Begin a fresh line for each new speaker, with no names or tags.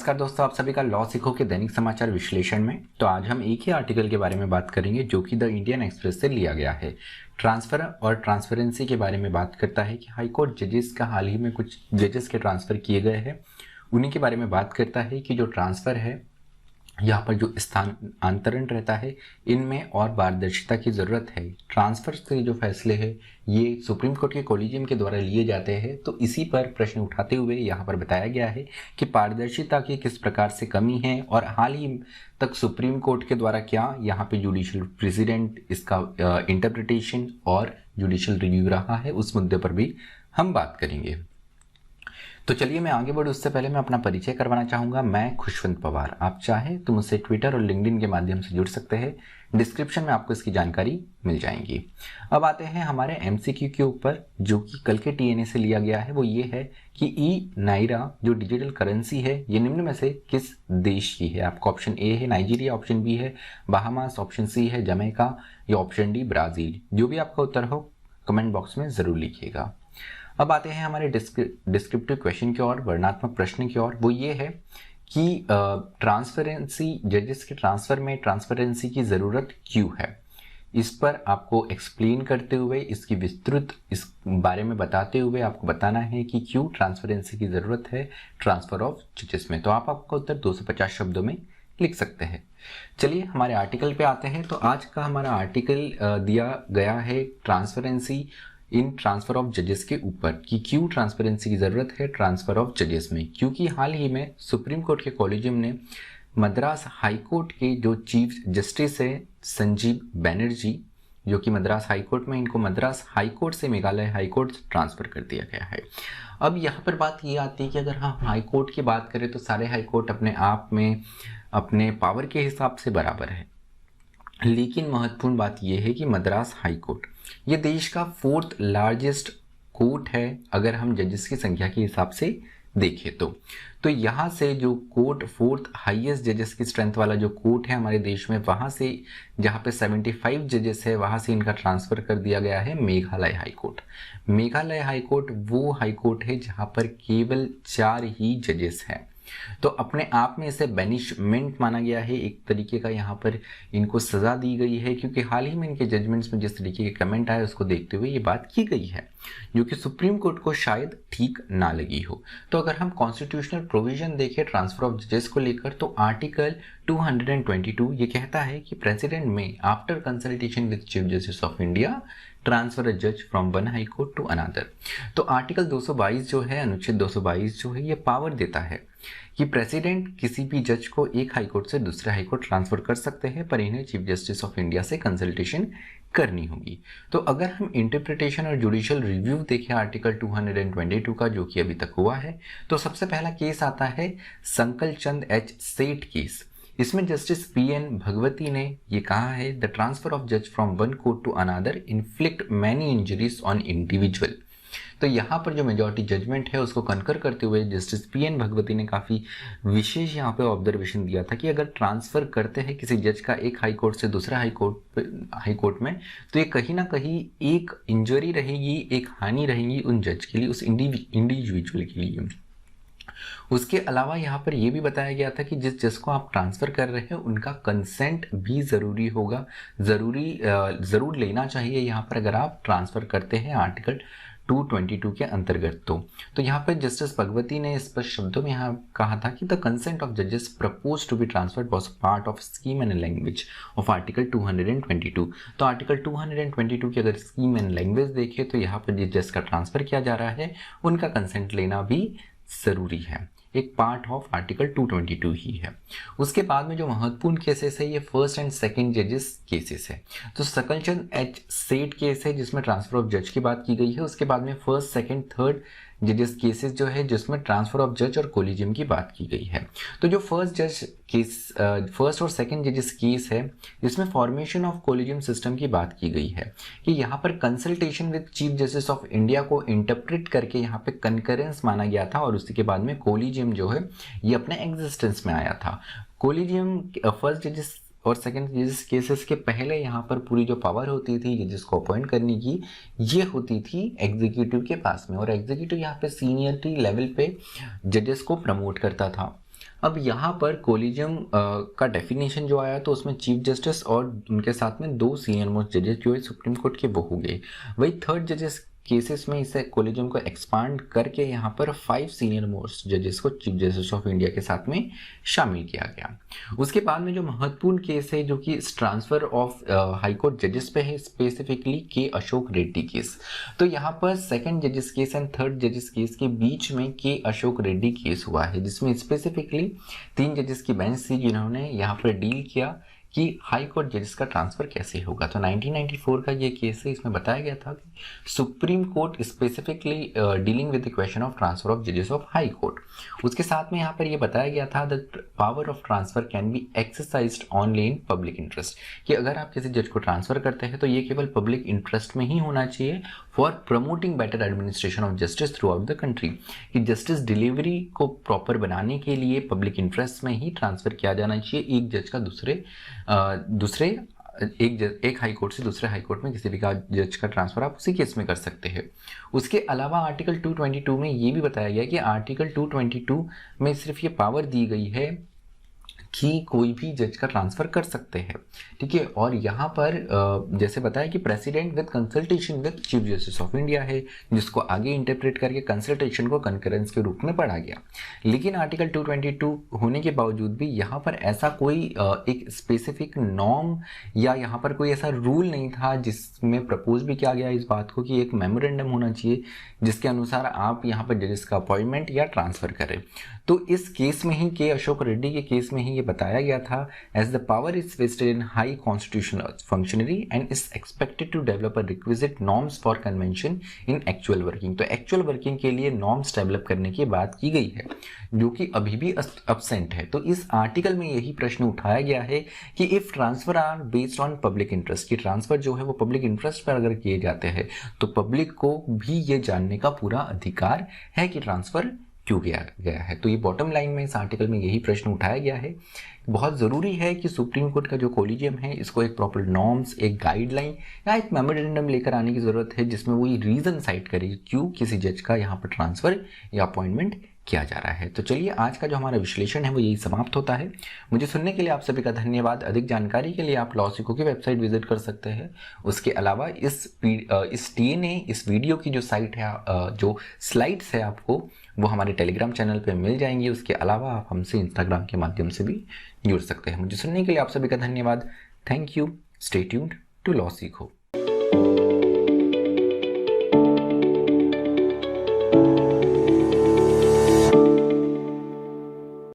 नमस्कार दोस्तों, आप सभी का लॉ सीखो के दैनिक समाचार विश्लेषण में। तो आज हम एक ही आर्टिकल के बारे में बात करेंगे जो कि द इंडियन एक्सप्रेस से लिया गया है। ट्रांसफर और ट्रांसपेरेंसी के बारे में बात करता है कि हाईकोर्ट जजेस का हाल ही में कुछ जजेस के ट्रांसफर किए गए हैं, उन्हीं के बारे में बात करता है कि जो ट्रांसफर है यहाँ पर जो स्थानांतरण रहता है इनमें और पारदर्शिता की ज़रूरत है। ट्रांसफर के जो फैसले हैं ये सुप्रीम कोर्ट के कॉलेजियम के द्वारा लिए जाते हैं, तो इसी पर प्रश्न उठाते हुए यहाँ पर बताया गया है कि पारदर्शिता की किस प्रकार से कमी है और हाल ही तक सुप्रीम कोर्ट के द्वारा क्या यहाँ पे जुडिशियल प्रेसिडेंट इसका इंटरप्रिटेशन और जुडिशियल रिव्यू रहा है, उस मुद्दे पर भी हम बात करेंगे। तो चलिए मैं आगे बढ़ूँ उससे पहले मैं अपना परिचय करवाना चाहूँगा। मैं खुशवंत पवार। आप चाहें तो मुझसे ट्विटर और लिंक्डइन के माध्यम से जुड़ सकते हैं, डिस्क्रिप्शन में आपको इसकी जानकारी मिल जाएगी। अब आते हैं हमारे एमसीक्यू के ऊपर जो कि कल के टीएनए से लिया गया है। वो ये है कि ई नायरा जो डिजिटल करेंसी है ये निम्न में से किस देश की है। आपका ऑप्शन ए है नाइजीरिया, ऑप्शन बी है बहामास, ऑप्शन सी है जमैका या ऑप्शन डी ब्राज़ील। जो भी आपका उत्तर हो कमेंट बॉक्स में ज़रूर लिखिएगा। अब आते हैं हमारे डिस्क्रिप्टिव क्वेश्चन की ओर, वर्णनात्मक प्रश्न की ओर। वो ये है कि ट्रांसपेरेंसी जजेस के ट्रांसफर में ट्रांसपेरेंसी की ज़रूरत क्यों है। इस पर आपको एक्सप्लेन करते हुए इसकी विस्तृत इस बारे में बताते हुए आपको बताना है कि क्यों ट्रांसपेरेंसी की ज़रूरत है ट्रांसफ़र ऑफ जजेस में। तो आप आपका उत्तर 250 शब्दों में लिख सकते हैं। चलिए हमारे आर्टिकल पे आते हैं। तो आज का हमारा आर्टिकल दिया गया है ट्रांसपेरेंसी इन ट्रांसफर ऑफ जजेस के ऊपर कि क्यों ट्रांसपेरेंसी की ज़रूरत है ट्रांसफर ऑफ जजेस में। क्योंकि हाल ही में सुप्रीम कोर्ट के कॉलेजियम ने मद्रास हाई कोर्ट के जो चीफ जस्टिस है संजीव बनर्जी, जो कि मद्रास हाई कोर्ट में, इनको मद्रास हाई कोर्ट से मेघालय हाई कोर्ट ट्रांसफ़र कर दिया गया है। अब यहाँ पर बात ये आती है कि अगर हम हाई कोर्ट की बात करें तो सारे हाई कोर्ट अपने आप में अपने पावर के हिसाब से बराबर है, लेकिन महत्वपूर्ण बात यह है कि मद्रास हाई कोर्ट ये देश का 4th लार्जेस्ट कोर्ट है अगर हम जजेस की संख्या के हिसाब से देखें तो यहाँ से जो कोर्ट 4th हाईएस्ट जजेस की स्ट्रेंथ वाला जो कोर्ट है हमारे देश में, वहाँ से जहाँ पे 75 जजेस है वहाँ से इनका ट्रांसफ़र कर दिया गया है Meghalaya high court. Meghalaya high court वो हाई कोर्ट है जहाँ पर केवल 4 ही जजेस हैं, तो अपने आप में इसे बेनिशमेंट माना गया है, एक तरीके का यहाँ पर इनको सज़ा दी गई है, क्योंकि हाल ही में इनके जजमेंट्स में जिस तरीके के कमेंट आए उसको देखते हुए ये बात की गई है जो कि सुप्रीम कोर्ट को शायद ठीक ना लगी हो। तो अगर हम कॉन्स्टिट्यूशनल प्रोविजन देखें ट्रांसफर ऑफ जजेस को लेकर तो आर्टिकल 222 ये कहता है कि प्रेसिडेंट में after consultation with chief justice of India transfer a जज from one high court to another. तो आर्टिकल 222 जो है, अनुच्छेद 222 जो है, ये पावर देता है कि प्रेसिडेंट किसी भी जज को एक हाई कोर्ट से दूसरे हाई कोर्ट ट्रांसफर कर सकते हैं, पर इन्हें चीफ जस्टिस ऑफ इंडिया से कंसल्टेशन करनी होगी। तो अगर हम इंटरप्रिटेशन और जुडिशियल रिव्यू देखें आर्टिकल 222 का जो कि अभी तक हुआ है, तो सबसे पहला केस आता है संकल चंद एच सेठ केस। इसमें जस्टिस PN भगवती ने ये कहा है द ट्रांसफर ऑफ जज from one court to another inflict many injuries on individual. तो यहाँ पर जो मेजॉरिटी जजमेंट है उसको कनकर करते हुए जस्टिस PN भगवती ने काफ़ी विशेष यहाँ पे ऑब्जर्वेशन दिया था कि अगर ट्रांसफ़र करते हैं किसी जज का एक हाई कोर्ट से दूसरे हाई कोर्ट में, तो ये कहीं ना कहीं एक इंजरी रहेगी, एक हानि रहेगी उन जज के लिए, उस इंडिविजुअल के लिए। उसके अलावा यहाँ पर यह भी बताया गया था कि जिस जज को आप ट्रांसफ़र कर रहे हैं उनका कंसेंट भी ज़रूरी होगा, ज़रूर लेना चाहिए यहाँ पर अगर आप ट्रांसफ़र करते हैं आर्टिकल 222 के अंतर्गत। तो यहाँ पर जस्टिस भगवती ने स्पष्ट शब्दों में यहाँ कहा था कि द कंसेंट ऑफ जजेस propose to be transferred was part of scheme and language of article 222। तो आर्टिकल 222 की अगर स्कीम एंड लैंग्वेज देखें तो यहाँ पर जिस जज का ट्रांसफ़र किया जा रहा है उनका कंसेंट लेना भी ज़रूरी है, एक पार्ट ऑफ आर्टिकल 222 ही है। उसके बाद में जो महत्वपूर्ण केसेस है ये फर्स्ट एंड सेकंड जजेस केसेस है। तो सकलचंद एच सेठ केस है जिसमें ट्रांसफर ऑफ जज की बात की गई है। उसके बाद में फर्स्ट सेकंड थर्ड जजेस केसेस जो है जिसमें ट्रांसफर ऑफ जज और कोलिजियम की बात की गई है। तो जो फर्स्ट और सेकंड जजेस केस है जिसमें फॉर्मेशन ऑफ कोलिजियम सिस्टम की बात की गई है कि यहाँ पर consultation with chief justice of India को इंटरप्रेट करके यहाँ पे कंकरेंस माना गया था और उसके बाद में कोलिजियम जो है ये अपने एग्जिस्टेंस में आया था। कोलिजियम फर्स्ट जजेस और सेकंड जजेस केसेस के पहले यहाँ पर पूरी जो पावर होती थी जजेस को अपॉइंट करने की ये होती थी एग्जीक्यूटिव के पास में, और एग्जीक्यूटिव यहाँ पे सीनियरिटी लेवल पे जजेस को प्रमोट करता था। अब यहाँ पर कोलिजियम का डेफिनेशन जो आया तो उसमें चीफ जस्टिस और उनके साथ में 2 सीनियर मोस्ट जजेस जो है सुप्रीम कोर्ट के वो हो गए। वही थर्ड जजेस केसेस में इसे कोलिजियम को एक्सपांड करके यहाँ पर 5 सीनियर मोस्ट जजेस को चीफ जस्टिस ऑफ इंडिया के साथ में शामिल किया गया। उसके बाद में जो महत्वपूर्ण केस है जो कि ट्रांसफर ऑफ हाई कोर्ट जजेस पे है, स्पेसिफिकली के अशोक रेड्डी केस। तो यहाँ पर सेकंड जजेस केस एंड थर्ड जजेस केस के बीच में के अशोक रेड्डी केस हुआ है, जिसमें स्पेसिफिकली 3 जजेस की बेंच थी जिन्होंने यहाँ पर डील किया कि हाई कोर्ट जजेस का ट्रांसफर कैसे होगा। तो 1994 का ये केस है, इसमें बताया गया था कि supreme court specifically dealing with the question of transfer of जजेस ऑफ हाई कोर्ट। उसके साथ में यहाँ पर ये बताया गया था that power of transfer can be exercised only in public interest, कि अगर आप किसी जज को ट्रांसफर करते हैं तो ये केवल पब्लिक इंटरेस्ट में ही होना चाहिए for promoting better administration of justice through out the country, कि जस्टिस डिलीवरी को प्रॉपर बनाने के लिए पब्लिक इंटरेस्ट में ही ट्रांसफर किया जाना चाहिए एक जज का एक हाई कोर्ट से दूसरे हाई कोर्ट में किसी भी का जज का ट्रांसफर आप उसी केस में कर सकते हैं। उसके अलावा आर्टिकल 222 में ये भी बताया गया कि आर्टिकल 222 में सिर्फ ये पावर दी गई है कि कोई भी जज का ट्रांसफर कर सकते हैं, ठीक है। और यहाँ पर जैसे बताया कि president with consultation with chief justice of India है, जिसको आगे इंटरप्रेट करके कंसल्टेशन को कंकरेंस के रूप में पढ़ा गया। लेकिन आर्टिकल 222 होने के बावजूद भी यहाँ पर ऐसा कोई एक स्पेसिफिक नॉर्म या यहाँ पर कोई ऐसा रूल नहीं था जिसमें प्रपोज भी किया गया इस बात को कि एक मेमोरेंडम होना चाहिए जिसके अनुसार आप यहाँ पर जजेस का अपॉइंटमेंट या ट्रांसफर करें। तो इस केस में ही के अशोक रेड्डी के केस में ही ये बताया गया था as the power is vested in high constitutional functionary and is expected to develop a requisite norms for convention in actual working. तो एक्चुअल वर्किंग के लिए नॉर्म्स डेवलप करने की बात की गई है जो कि अभी भी अब्सेंट है। तो इस आर्टिकल में यही प्रश्न उठाया गया है कि if transfer R based on public interest, की ट्रांसफर जो है वो पब्लिक इंटरेस्ट पर अगर किए जाते हैं तो पब्लिक को भी ये जानने का पूरा अधिकार है कि ट्रांसफर क्यों किया गया है। तो ये बॉटम लाइन में इस आर्टिकल में यही प्रश्न उठाया गया है। बहुत ज़रूरी है कि सुप्रीम कोर्ट का जो कोलिजियम है इसको एक प्रॉपर नॉर्म्स, एक गाइडलाइन या एक मेमोरेंडम लेकर आने की ज़रूरत है जिसमें वो ये रीज़न साइट करे क्यों किसी जज का यहाँ पर ट्रांसफ़र या अपॉइंटमेंट किया जा रहा है। तो चलिए आज का जो हमारा विश्लेषण है वो यही समाप्त होता है। मुझे सुनने के लिए आप सभी का धन्यवाद। अधिक जानकारी के लिए आप लॉ सीखो की वेबसाइट विजिट कर सकते हैं। उसके अलावा इस TNA इस वीडियो की जो साइट है, जो स्लाइड्स है आपको वो हमारे टेलीग्राम चैनल पे मिल जाएंगी। उसके अलावा आप हमसे इंस्टाग्राम के माध्यम से भी जुड़ सकते हैं। मुझे सुनने के लिए आप सभी का धन्यवाद। Thank you. Stay tuned to law सीखो।